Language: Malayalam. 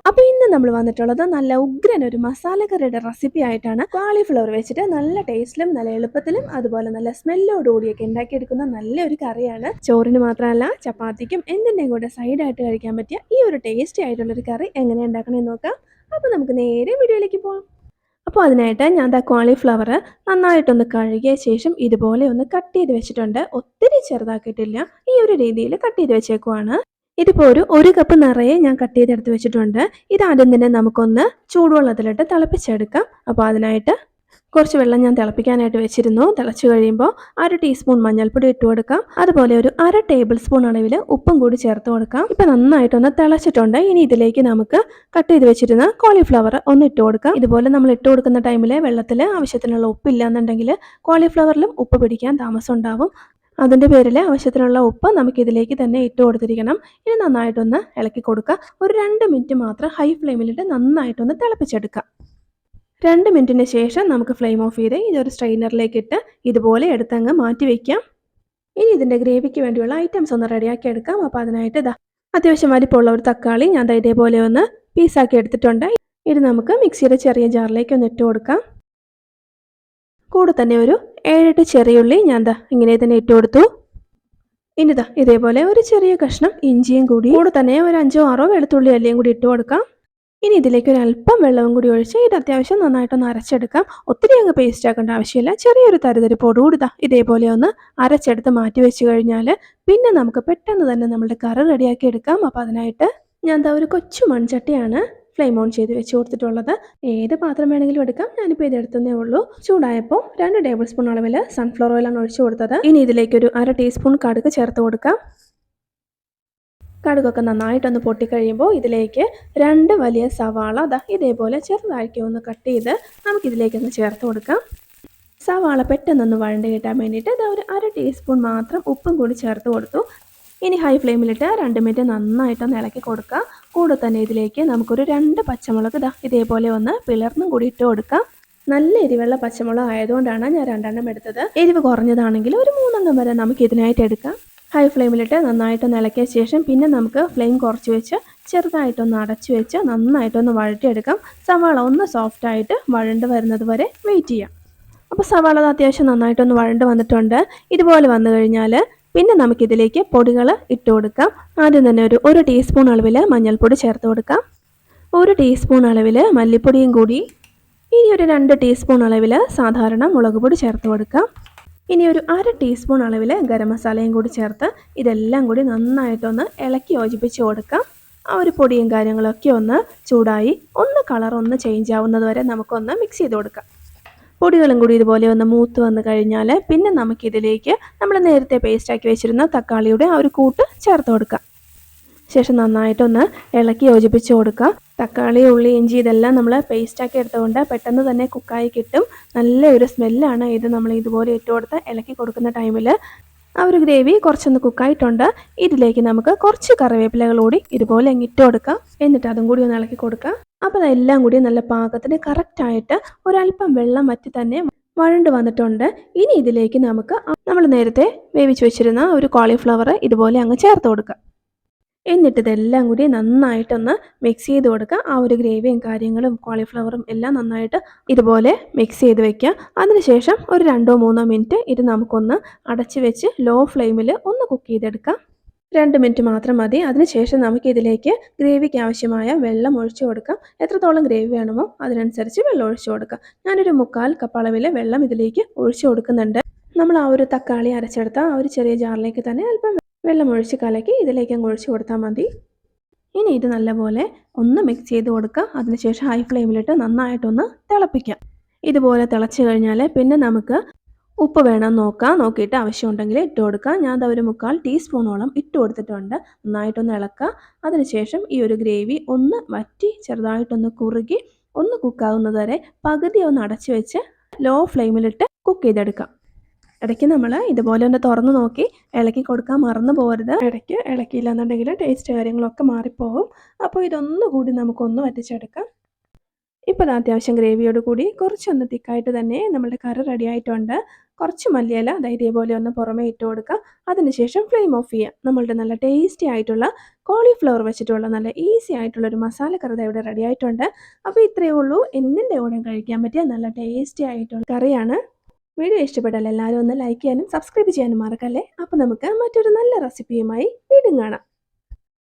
അപ്പോൾ ഇന്ന് നമ്മൾ വന്നിട്ടുള്ളത് നല്ല ഉഗ്രൻ ഒരു മസാല കറിയുടെ റെസിപ്പി ആയിട്ടാണ്. കാളിഫ്ലവർ വെച്ചിട്ട് നല്ല ടേസ്റ്റിലും നല്ല എളുപ്പത്തിലും അതുപോലെ നല്ല സ്മെല്ലോടുകൂടിയൊക്കെ ഉണ്ടാക്കിയെടുക്കുന്ന നല്ലൊരു കറിയാണ്. ചോറിന് മാത്രമല്ല ചപ്പാത്തിക്കും എന്തിൻ്റെയും കൂടെ സൈഡായിട്ട് കഴിക്കാൻ പറ്റിയ ഈ ഒരു ടേസ്റ്റി ആയിട്ടുള്ളൊരു കറി എങ്ങനെ ഉണ്ടാക്കണമെന്ന് നോക്കാം. അപ്പോൾ നമുക്ക് നേരെ വീഡിയോയിലേക്ക് പോകാം. അപ്പോൾ അതിനായിട്ട് ഞാൻ കോളിഫ്ലവർ നന്നായിട്ടൊന്ന് കഴുകിയ ശേഷം ഇതുപോലെ ഒന്ന് കട്ട് ചെയ്ത് വെച്ചിട്ടുണ്ട്. ഒത്തിരി ചെറുതാക്കിയിട്ടില്ല, ഈ ഒരു രീതിയിൽ കട്ട് ചെയ്ത് വെച്ചേക്കുവാണ്. ഇതിപ്പോൾ ഒരു കപ്പ് നിറയെ ഞാൻ കട്ട് ചെയ്തെടുത്ത് വെച്ചിട്ടുണ്ട്. ഇതാദ്യം തന്നെ നമുക്കൊന്ന് ചൂടുവെള്ളത്തിലിട്ട് തിളപ്പിച്ചെടുക്കാം. അപ്പോൾ അതിനായിട്ട് കുറച്ച് വെള്ളം ഞാൻ തിളപ്പിക്കാനായിട്ട് വെച്ചിരുന്നു. തിളച്ച് കഴിയുമ്പോൾ 1 ടീസ്പൂൺ മഞ്ഞൾപ്പൊടി ഇട്ട് കൊടുക്കാം. അതുപോലെ ഒരു 1/2 ടേബിൾ സ്പൂൺ അളവിൽ ഉപ്പും കൂടി ചേർത്ത് കൊടുക്കാം. ഇപ്പം നന്നായിട്ടൊന്ന് തിളച്ചിട്ടുണ്ട്. ഇനി ഇതിലേക്ക് നമുക്ക് കട്ട് ചെയ്ത് വെച്ചിരുന്ന കോളിഫ്ലവർ ഒന്ന് ഇട്ട് കൊടുക്കാം. ഇതുപോലെ നമ്മൾ ഇട്ട് കൊടുക്കുന്ന ടൈമിൽ വെള്ളത്തിൽ ആവശ്യത്തിനുള്ള ഉപ്പില്ല എന്നുണ്ടെങ്കിൽ കോളിഫ്ലവറിലും ഉപ്പ് പിടിക്കാൻ താമസം ഉണ്ടാവും. അതിൻ്റെ പേരിൽ ആവശ്യത്തിനുള്ള ഉപ്പ് നമുക്കിതിലേക്ക് തന്നെ ഇട്ട് കൊടുത്തിരിക്കണം. ഇനി നന്നായിട്ടൊന്ന് ഇളക്കി കൊടുക്കുക. ഒരു 2 മിനിറ്റ് മാത്രം ഹൈ ഫ്ലെയിമിലിട്ട് നന്നായിട്ടൊന്ന് തിളപ്പിച്ചെടുക്കുക. 2 മിനിറ്റിന് ശേഷം നമുക്ക് ഫ്ലെയിം ഓഫ് ചെയ്ത് ഇതൊരു സ്ട്രെയിനറിലേക്ക് ഇട്ട് ഇതുപോലെ എടുത്തങ്ങ് മാറ്റി വയ്ക്കാം. ഇനി ഇതിൻ്റെ ഗ്രേവിക്ക് വേണ്ടിയുള്ള ഐറ്റംസ് ഒന്ന് റെഡിയാക്കി എടുക്കാം. അപ്പോൾ അതിനായിട്ട് അത്യാവശ്യം വലിപ്പമുള്ള ഒരു തക്കാളി ഞാൻ ഇതേപോലെ ഒന്ന് പീസാക്കി എടുത്തിട്ടുണ്ട്. ഇത് നമുക്ക് മിക്സിയുടെ ചെറിയ ജാറിലേക്ക് ഒന്ന് ഇട്ട് കൊടുക്കാം. കൂടെ തന്നെ ഒരു 7-8 ചെറിയുള്ളി ഞാൻ ഇങ്ങനെ തന്നെ ഇട്ട് കൊടുത്തു. ഇനി ഇതേപോലെ ഒരു ചെറിയ കഷ്ണം ഇഞ്ചിയും കൂടി, കൂടെ തന്നെ ഒരു 5-6 വെളുത്തുള്ളി അല്ലിയും കൂടി ഇട്ട് കൊടുക്കാം. ഇനി ഇതിലേക്ക് ഒരു അല്പം വെള്ളവും കൂടി ഒഴിച്ച് ഇത് അത്യാവശ്യം നന്നായിട്ടൊന്ന് അരച്ചെടുക്കാം. ഒത്തിരി അങ്ങ് പേസ്റ്റ് ആക്കേണ്ട ആവശ്യമില്ല. ചെറിയൊരു തരിതരിപ്പോട് കൂടി ഇതേപോലെ ഒന്ന് അരച്ചെടുത്ത് മാറ്റി വെച്ച് കഴിഞ്ഞാൽ പിന്നെ നമുക്ക് പെട്ടെന്ന് തന്നെ നമ്മുടെ കറി റെഡിയാക്കി എടുക്കാം. അപ്പോൾ അതിനായിട്ട് ഞാൻ ഒരു കൊച്ചു മൺചട്ടിയാണ് ഫ്ലെയിം ഓൺ ചെയ്ത് വെച്ച് കൊടുത്തിട്ടുള്ളത്. ഏത് പാത്രം വേണമെങ്കിലും എടുക്കാം. ഞാനിപ്പോൾ ഇത് എടുത്തതേ ഉള്ളൂ. ചൂടായപ്പോൾ 2 ടേബിൾ സ്പൂൺ അളവിൽ സൺഫ്ലവർ ഓയിലാണ് ഒഴിച്ചു കൊടുത്തത്. ഇനി ഇതിലേക്കൊരു 1/2 ടീസ്പൂൺ കടുക് ചേർത്ത് കൊടുക്കാം. കടുകൊക്കെ നന്നായിട്ടൊന്ന് പൊട്ടിക്കഴിയുമ്പോൾ ഇതിലേക്ക് 2 വലിയ സവാള ഇതേപോലെ ചെറുതാക്കി ഒന്ന് കട്ട് ചെയ്ത് നമുക്കിതിലേക്കൊന്ന് ചേർത്ത് കൊടുക്കാം. സവാള പെട്ടെന്നൊന്ന് വഴണ്ട് കിട്ടാൻ വേണ്ടിയിട്ട് ഒരു 1/2 ടീസ്പൂൺ മാത്രം ഉപ്പും കൂടി ചേർത്ത് കൊടുത്തു. ഇനി ഹൈ ഫ്ലെയിമിലിട്ട് 2 മിനിറ്റ് നന്നായിട്ടൊന്ന് ഇളക്കി കൊടുക്കുക. കൂടെ തന്നെ ഇതിലേക്ക് നമുക്കൊരു 2 പച്ചമുളക് ഇതേപോലെ ഒന്ന് പിളർന്നും കൂടി ഇട്ട് കൊടുക്കാം. നല്ല എരിവുള്ള പച്ചമുളക് ആയതുകൊണ്ടാണ് ഞാൻ 2 എടുത്തത്. എരിവ് കുറഞ്ഞതാണെങ്കിൽ ഒരു 3 വരെ നമുക്ക് ഇതിനായിട്ട് എടുക്കാം. ഹൈ ഫ്ലെയിമിലിട്ട് നന്നായിട്ടൊന്ന് ഇളക്കിയ ശേഷം പിന്നെ നമുക്ക് ഫ്ലെയിം കുറച്ച് വെച്ച് ചെറുതായിട്ടൊന്ന് അടച്ചു വെച്ച് നന്നായിട്ടൊന്ന് വഴറ്റിയെടുക്കാം. സവാള ഒന്ന് സോഫ്റ്റായിട്ട് വഴണ്ട് വരുന്നത് വരെ വെയിറ്റ് ചെയ്യാം. അപ്പോൾ സവാള അത്യാവശ്യം നന്നായിട്ടൊന്ന് വഴണ്ട് വന്നിട്ടുണ്ട്. ഇതുപോലെ വന്നു കഴിഞ്ഞാൽ പിന്നെ നമുക്കിതിലേക്ക് പൊടികൾ ഇട്ട് കൊടുക്കാം. ആദ്യം തന്നെ ഒരു ടീസ്പൂൺ അളവിൽ മഞ്ഞൾപ്പൊടി ചേർത്ത് കൊടുക്കാം. 1 ടീസ്പൂൺ അളവിൽ മല്ലിപ്പൊടിയും കൂടി. ഇനി ഒരു 2 ടീസ്പൂൺ അളവിൽ സാധാരണ മുളക് പൊടി ചേർത്ത് കൊടുക്കാം. ഇനി ഒരു 1/2 ടീസ്പൂൺ അളവിൽ ഗരം മസാലയും കൂടി ചേർത്ത് ഇതെല്ലാം കൂടി നന്നായിട്ടൊന്ന് ഇളക്കി യോജിപ്പിച്ച് കൊടുക്കാം. ആ ഒരു പൊടിയും കാര്യങ്ങളൊക്കെ ഒന്ന് ചൂടായി ഒന്ന് കളർ ഒന്ന് ചേഞ്ച് ആവുന്നത് വരെ നമുക്കൊന്ന് മിക്സ് ചെയ്ത് കൊടുക്കാം. പൊടികളും കൂടി ഇതുപോലെ ഒന്ന് മൂത്ത് വന്ന് കഴിഞ്ഞാൽ പിന്നെ നമുക്കിതിലേക്ക് നമ്മൾ നേരത്തെ പേസ്റ്റാക്കി വെച്ചിരുന്ന തക്കാളിയുടെ ആ ഒരു കൂട്ട് ചേർത്ത് കൊടുക്കാം. ശേഷം നന്നായിട്ടൊന്ന് ഇളക്കി യോജിപ്പിച്ച് കൊടുക്കുക. തക്കാളി, ഉള്ളി, ഇഞ്ചി ഇതെല്ലാം നമ്മൾ പേസ്റ്റാക്കി എടുത്തുകൊണ്ട് പെട്ടെന്ന് തന്നെ കുക്കായി കിട്ടും. നല്ലൊരു സ്മെല്ലാണ് ഇത്. നമ്മൾ ഇതുപോലെ ഇട്ട് കൊടുത്ത് ഇളക്കി കൊടുക്കുന്ന ടൈമിൽ ആ ഒരു ഗ്രേവി കുറച്ചൊന്ന് കുക്കായിട്ടുണ്ട്. ഇതിലേക്ക് നമുക്ക് കുറച്ച് കറിവേപ്പിലകൾ കൂടി ഇതുപോലെ അങ്ങ് ഇട്ട് കൊടുക്കാം. എന്നിട്ട് അതും കൂടി ഒന്ന് ഇളക്കി കൊടുക്കാം. അപ്പോൾ അതെല്ലാം കൂടി നല്ല പാകത്തിന് കറക്റ്റായിട്ട് ഒരല്പം വെള്ളം വറ്റി തന്നെ വഴണ്ട് വന്നിട്ടുണ്ട്. ഇനി ഇതിലേക്ക് നമുക്ക് നമ്മൾ നേരത്തെ വേവിച്ച് വെച്ചിരുന്ന ഒരു കോളിഫ്ലവർ ഇതുപോലെ അങ്ങ് ചേർത്ത് കൊടുക്കാം. എന്നിട്ട് ഇതെല്ലാം കൂടി നന്നായിട്ടൊന്ന് മിക്സ് ചെയ്ത് കൊടുക്കുക. ആ ഒരു ഗ്രേവിയും കാര്യങ്ങളും കോളിഫ്ലവറും എല്ലാം നന്നായിട്ട് ഇതുപോലെ മിക്സ് ചെയ്ത് വെക്കുക. അതിനുശേഷം ഒരു 2-3 മിനിറ്റ് ഇത് നമുക്കൊന്ന് അടച്ച് വെച്ച് ലോ ഫ്ലെയിമിൽ ഒന്ന് കുക്ക് ചെയ്തെടുക്കാം. 2 മിനിറ്റ് മാത്രം മതി. അതിനുശേഷം നമുക്ക് ഇതിലേക്ക് ഗ്രേവിക്ക് ആവശ്യമായ വെള്ളം ഒഴിച്ചു കൊടുക്കാം. എത്രത്തോളം ഗ്രേവി വേണമോ അതിനനുസരിച്ച് വെള്ളം ഒഴിച്ചു കൊടുക്കാം. ഞാനൊരു 1/4 കപ്പ് അളവിൽ വെള്ളം ഇതിലേക്ക് ഒഴിച്ചു കൊടുക്കുന്നുണ്ട്. നമ്മൾ ആ ഒരു തക്കാളി അരച്ചെടുത്ത ആ ഒരു ചെറിയ ജാറിലേക്ക് തന്നെ അല്പം വെള്ളം ഒഴിച്ച് കലക്കി ഇതിലേക്ക് അങ്ങ് ഒഴിച്ച് കൊടുത്താൽ മതി. ഇനി ഇത് നല്ലപോലെ ഒന്ന് മിക്സ് ചെയ്ത് കൊടുക്കുക. അതിനുശേഷം ഹൈ ഫ്ലെയിമിലിട്ട് നന്നായിട്ടൊന്ന് തിളപ്പിക്കാം. ഇതുപോലെ തിളച്ച് കഴിഞ്ഞാൽ പിന്നെ നമുക്ക് ഉപ്പ് വേണം നോക്കാം. നോക്കിയിട്ട് ആവശ്യമുണ്ടെങ്കിൽ ഇട്ട് കൊടുക്കുക. ഞാൻ ഒരു 1/4 ടീസ്പൂണോളം ഇട്ട് കൊടുത്തിട്ടുണ്ട്. നന്നായിട്ടൊന്ന് ഇളക്കുക. അതിനുശേഷം ഈ ഒരു ഗ്രേവി ഒന്ന് വറ്റി ചെറുതായിട്ടൊന്ന് കുറുകി ഒന്ന് കുക്കാവുന്നത് വരെ പകുതി ഒന്ന് അടച്ചു വെച്ച് ലോ ഫ്ലെയിമിലിട്ട് കുക്ക് ചെയ്തെടുക്കാം. ഇടയ്ക്ക് നമ്മൾ ഇതുപോലെ ഒന്ന് തുറന്ന് നോക്കി ഇളക്കി കൊടുക്കാൻ മറന്നു പോകരുത്. ഇടയ്ക്ക് ഇളക്കിയില്ല എന്നുണ്ടെങ്കിൽ ടേസ്റ്റ് കാര്യങ്ങളൊക്കെ മാറിപ്പോകും. അപ്പോൾ ഇതൊന്നുകൂടി നമുക്കൊന്ന് വറ്റിച്ചെടുക്കാം. ഇപ്പോൾ അത്യാവശ്യം ഗ്രേവിയോട് കൂടി കുറച്ചൊന്ന് തിക്കായിട്ട് തന്നെ നമ്മുടെ കറി റെഡി ആയിട്ടുണ്ട്. കുറച്ച് മല്ലിയില ഇതേപോലെ ഒന്ന് പുറമേ ഇട്ട് കൊടുക്കുക. അതിനുശേഷം ഫ്ലെയിം ഓഫ് ചെയ്യുക. നമ്മളുടെ നല്ല ടേസ്റ്റി ആയിട്ടുള്ള കോളിഫ്ലവർ വെച്ചിട്ടുള്ള നല്ല ഈസി ആയിട്ടുള്ള ഒരു മസാല കറി ഇവിടെ റെഡി ആയിട്ടുണ്ട്. അപ്പോൾ ഇത്രയേ ഉള്ളൂ. എന്തിൻ്റെ കൂടെ കഴിക്കാൻ പറ്റിയ നല്ല ടേസ്റ്റി ആയിട്ടുള്ള കറിയാണ്. വീഡിയോ ഇഷ്ടപ്പെട്ടാൽ എല്ലാവരും ഒന്ന് ലൈക്ക് ചെയ്യാനും സബ്സ്ക്രൈബ് ചെയ്യാനും മറക്കല്ലേ. അപ്പോൾ നമുക്ക് മറ്റൊരു നല്ല റെസിപ്പിയുമായി വീണ്ടും കാണാം.